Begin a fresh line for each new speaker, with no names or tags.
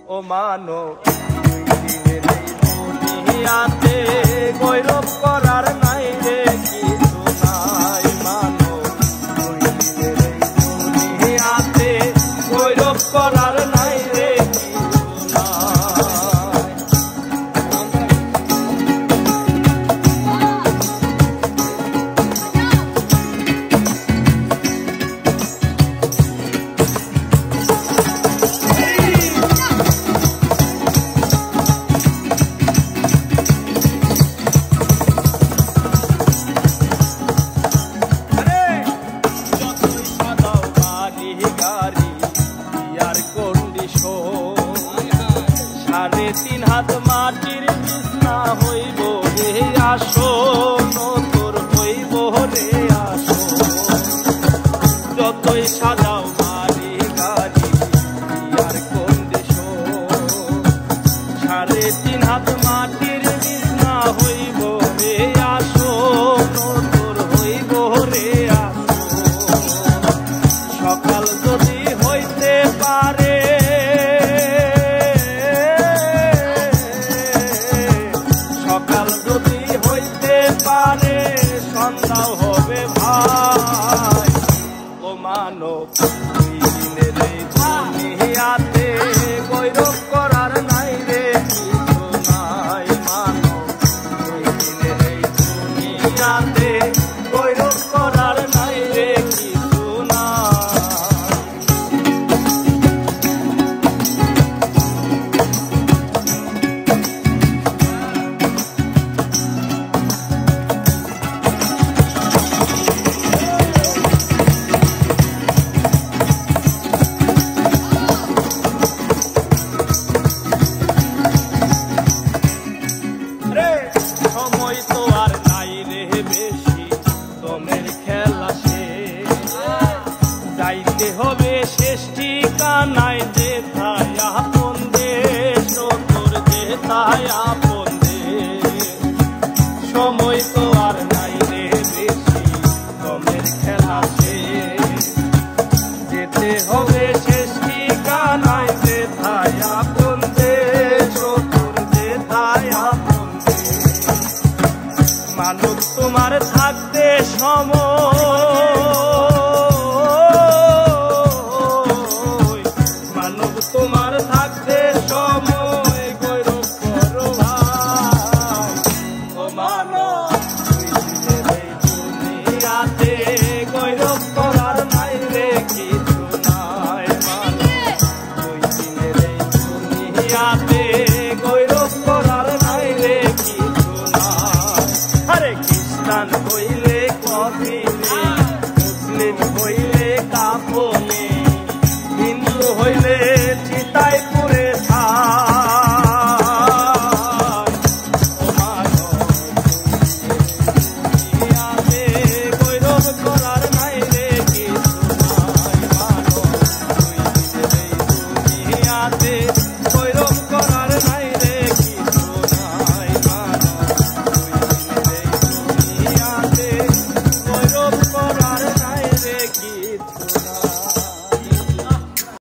ও মানব দিনের এই দুনিয়াতে গৌরব করার নাই রে কিছু নাই মানব দিনের এই দুনিয়াতে গৌরব করার নাই রে সাড়ে তিন হাত মাটির বিছনা হইব রে আসো নতুর হইব রে আসো যতই সাজাও বাড়ি গাড়ি আর কোন দেশ সাড়ে তিন হাত মাটির বিছনা হইব রে আসো নতুর হইব রে আসো সকাল যদি হইতে পারে সন্ধ্যাও হবে ভাই ও মানব দিনের এই দুনিয়াতে গৌরব করার নাই রে কিছু নাই মানব দিনের এই দুনিয়াতে গৌরব করার নাই রে কিছু সময় তো আর নাই রে বেশি তোমের খেলা শেষ যাইতে হবে শেষ ঠিকানায় যেথায় আপন দেশ তোর যেথায় আপন দেশ সময় তো আর নাই রে বেশি তোমের খেলা শেষ যেতে হবে শেষ ঠিকানায় যেথায় আপন দেশ তোর যেথায় আপন মানব তোমার থাকতে সময় মানব তোমার থাকতে সময় গৌরব করো ভাই ও মানব এই দুনিয়াতে গৌরব করার নাই রে কিছু নাই মানব এই দুনিয়াতে